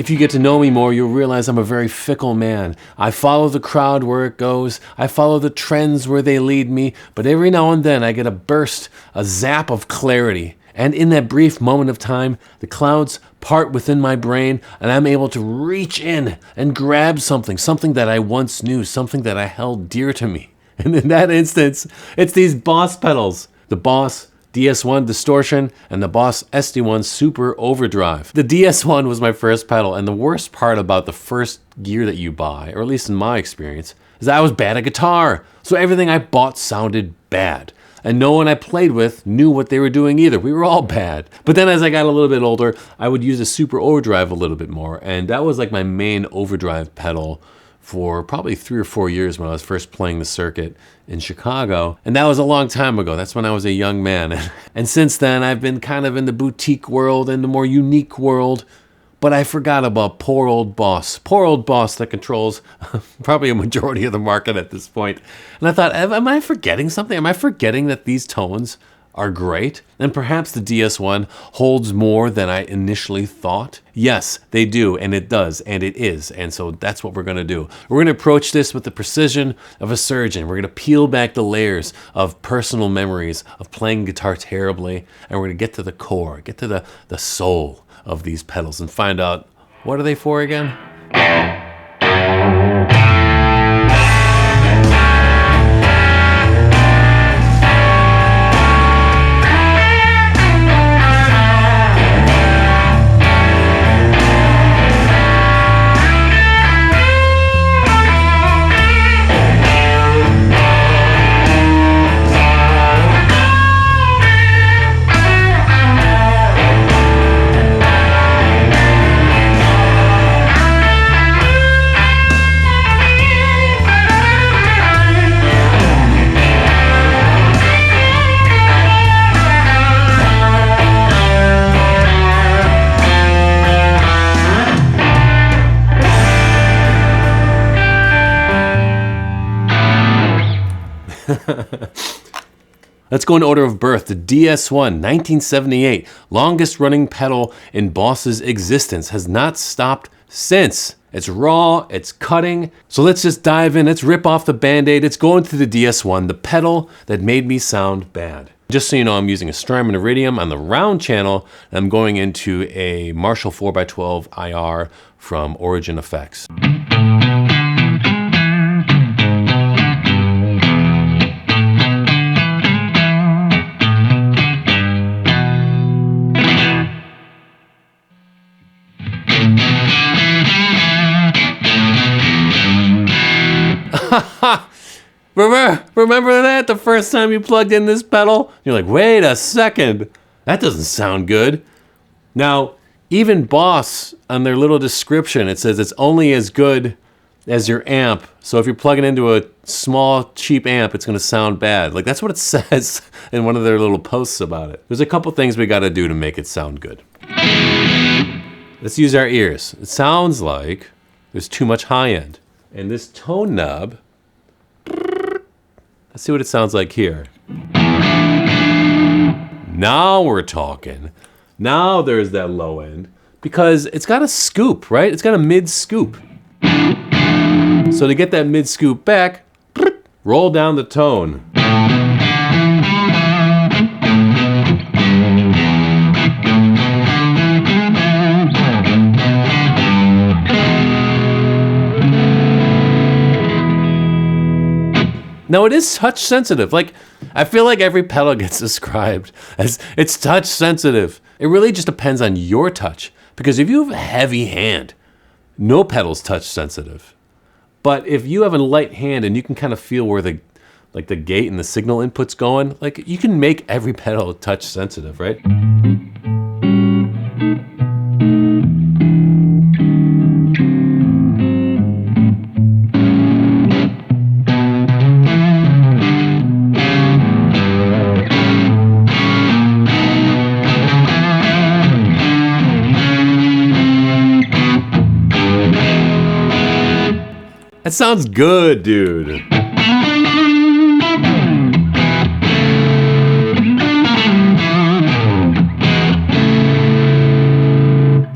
If you get to know me more, you'll realize I'm a very fickle man. I follow the crowd where it goes. I follow the trends where they lead me. But every now and then I get a burst, a zap of clarity. And in that brief moment of time, the clouds part within my brain and I'm able to reach in and grab something that I once knew, something that I held dear to me. And in that instance, it's these Boss pedals. The Boss DS1 Distortion, and the Boss SD1 Super Overdrive. The DS1 was my first pedal, and the worst part about the first gear that you buy, or at least in my experience, is that I was bad at guitar. So everything I bought sounded bad. And no one I played with knew what they were doing either. We were all bad. But then as I got a little bit older, I would use a Super Overdrive a little bit more, and that was like my main overdrive pedal for probably 3 or 4 years when I was first playing the circuit in Chicago. And that was a long time ago. That's when I was a young man. And since then, I've been kind of in the boutique world and the more unique world. But I forgot about poor old Boss. Poor old Boss that controls probably a majority of the market at this point. And I thought, am I forgetting something? Am I forgetting that these tones are great? And perhaps the DS1 holds more than I initially thought? Yes, they do, and it does, and it is. And so that's what we're going to do. We're going to approach this with the precision of a surgeon. We're going to peel back the layers of personal memories of playing guitar terribly, and we're going to get to the core, get to the soul of these pedals and find out, what are they for again? Let's go in order of birth. The DS1, 1978, longest running pedal in Boss's existence, has not stopped since. It's raw, it's cutting. So let's just dive in. Let's rip off the Band-Aid. It's going to the DS1, the pedal that made me sound bad. Just so you know, I'm using a Strymon Iridium on the round channel, and I'm going into a Marshall 4x12 IR from Origin Effects. Remember that? The first time you plugged in this pedal? You're like, wait a second. That doesn't sound good. Now, even Boss, on their little description, it says it's only as good as your amp. So if you're plugging into a small, cheap amp, it's going to sound bad. Like, that's what it says in one of their little posts about it. There's a couple things we got to do to make it sound good. Let's use our ears. It sounds like there's too much high end. And this tone knob, let's see what it sounds like here. Now we're talking. Now there's that low end because it's got a scoop, right? It's got a mid scoop. So to get that mid scoop back, roll down the tone. Now it is touch sensitive. Like, I feel like every pedal gets described as it's touch sensitive. It really just depends on your touch. Because if you have a heavy hand, no pedal's touch sensitive. But if you have a light hand and you can kind of feel where the gate and the signal input's going, like, you can make every pedal touch sensitive, right? That sounds good, dude.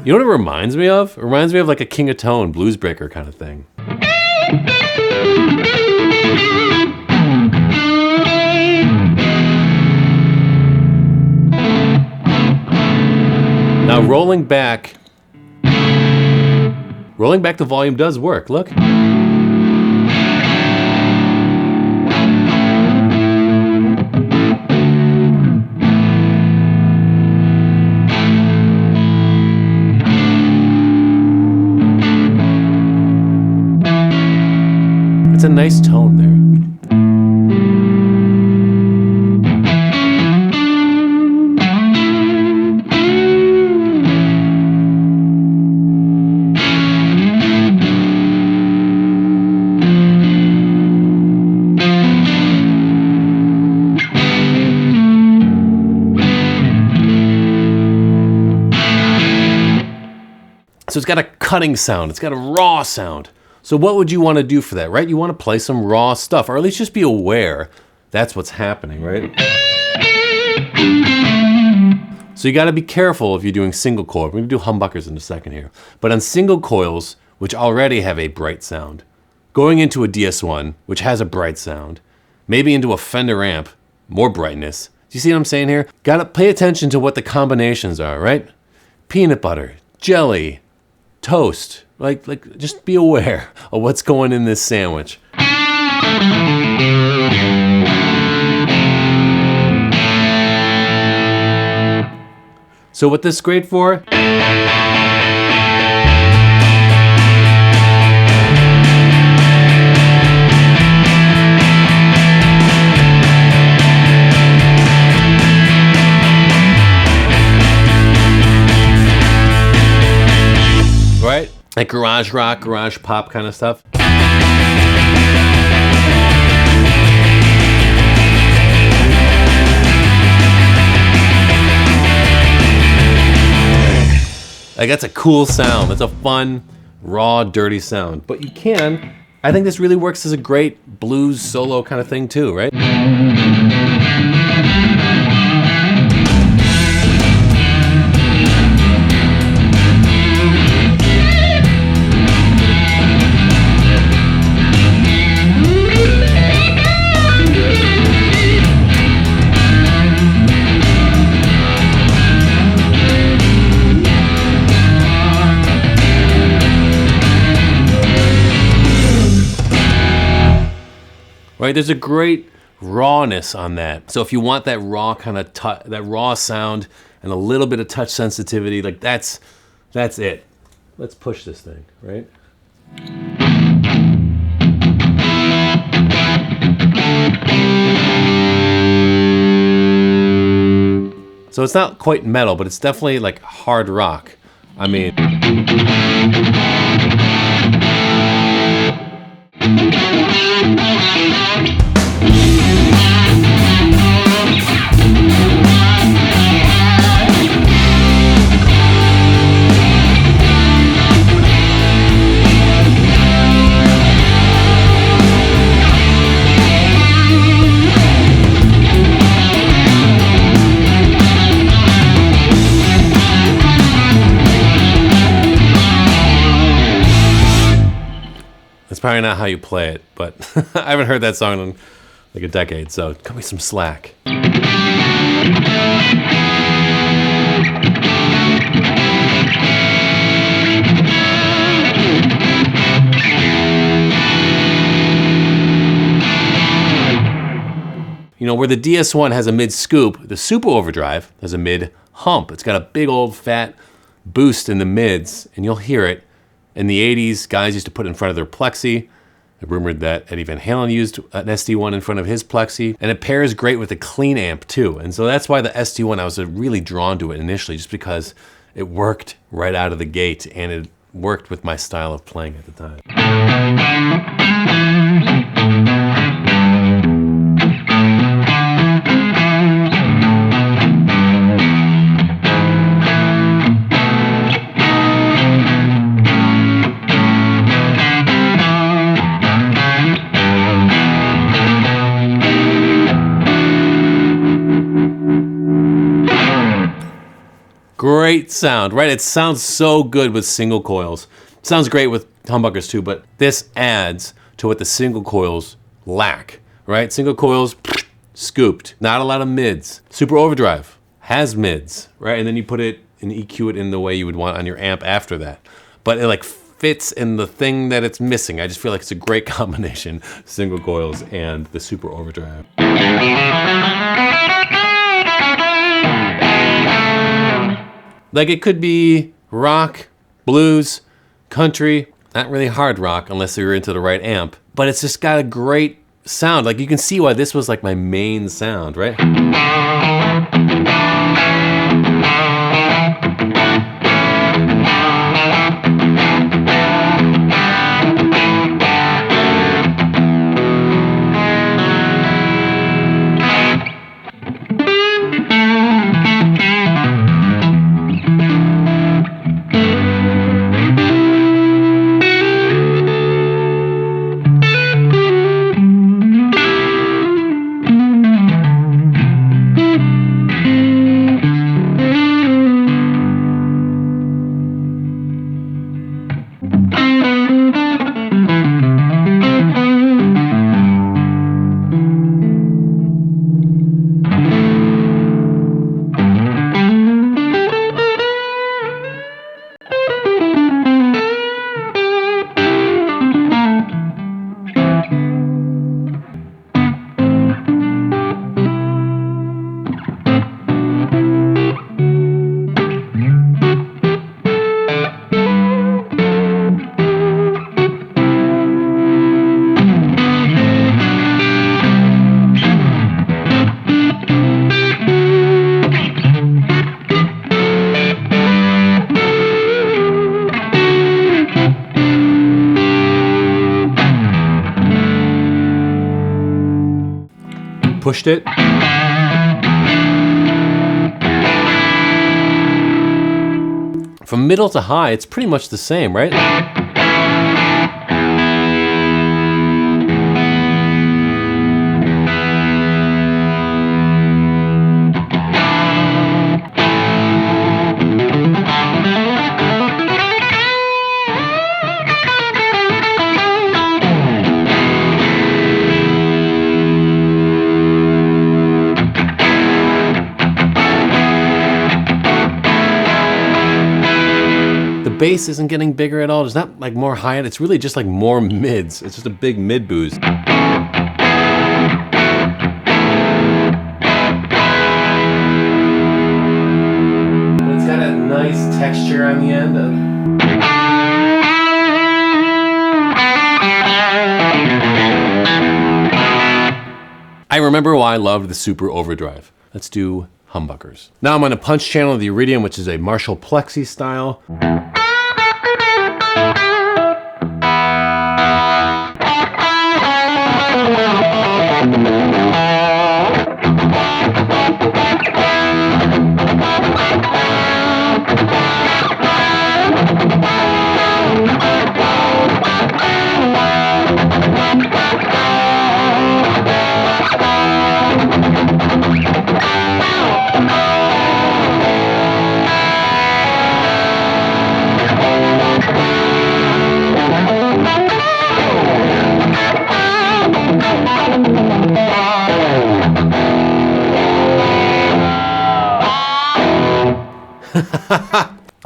You know what it reminds me of? It reminds me of like a King of Tone, Blues Breaker kind of thing. Now rolling back the volume does work, look. It's a nice tone there. So it's got a cutting sound, it's got a raw sound. So what would you want to do for that, right? You want to play some raw stuff, or at least just be aware that's what's happening, right? So you got to be careful if you're doing single coil. We're going to do humbuckers in a second here. But on single coils, which already have a bright sound, going into a DS1, which has a bright sound, maybe into a Fender amp, more brightness. Do you see what I'm saying here? Got to pay attention to what the combinations are, right? Peanut butter, jelly, toast, like just be aware of what's going in this sandwich. So what this is great for? Right? Like garage rock, garage pop kind of stuff. Like that's a cool sound. That's a fun, raw, dirty sound. But you can, I think this really works as a great blues solo kind of thing too, right? Right, there's a great rawness on that. So if you want that raw kind of that raw sound and a little bit of touch sensitivity, like that's it. Let's push this thing, right? So it's not quite metal, but it's definitely like hard rock. I mean, that's probably not how you play it, but I haven't heard that song in like a decade, so cut me some slack. You know, where the DS1 has a mid scoop, the Supro Overdrive has a mid hump. It's got a big old fat boost in the mids, and you'll hear it. In the 80s, guys used to put it in front of their Plexi. I rumored that Eddie Van Halen used an SD1 in front of his Plexi, and it pairs great with a clean amp too. And so that's why the SD1, I was really drawn to it initially, just because it worked right out of the gate, and it worked with my style of playing at the time. great sound, right? It sounds so good with single coils. It sounds great with humbuckers too, but this adds to what the single coils lack, right? Single coils, scooped, not a lot of mids. Super overdrive has mids, right? And then you put it and EQ it in the way you would want on your amp after that. But it like fits in the thing that it's missing. I just feel like it's a great combination, single coils and the super overdrive. Like it could be rock, blues, country, not really hard rock unless you're into the right amp, but it's just got a great sound. Like you can see why this was like my main sound, right? Pushed it. From middle to high, it's pretty much the same, right? The bass isn't getting bigger at all. There's not like more hi-hat. It's really just like more mids. It's just a big mid boost. It's got a nice texture on the end. I remember why I loved the Super Overdrive. Let's do humbuckers. Now I'm on a punch channel of the Iridium, which is a Marshall Plexi style.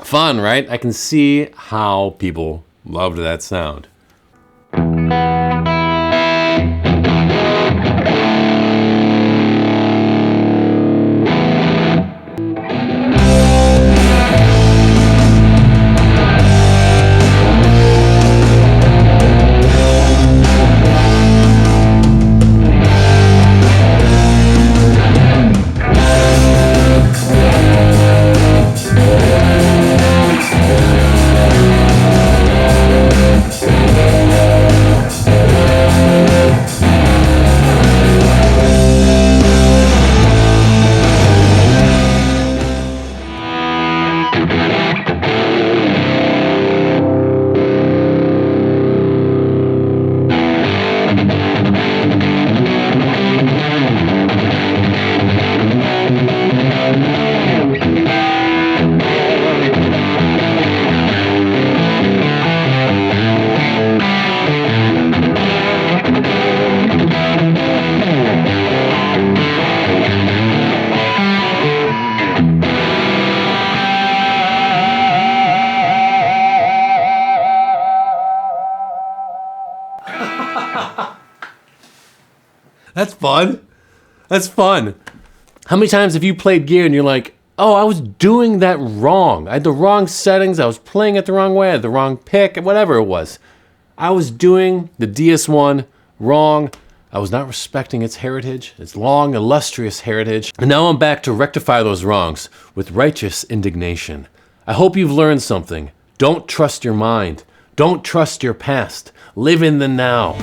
Fun, right? I can see how people loved that sound. That's fun. That's fun. How many times have you played gear and you're like, oh, I was doing that wrong. I had the wrong settings. I was playing it the wrong way. I had the wrong pick, whatever it was. I was doing the DS1 wrong. I was not respecting its heritage, its long, illustrious heritage. And now I'm back to rectify those wrongs with righteous indignation. I hope you've learned something. Don't trust your mind. Don't trust your past. Live in the now.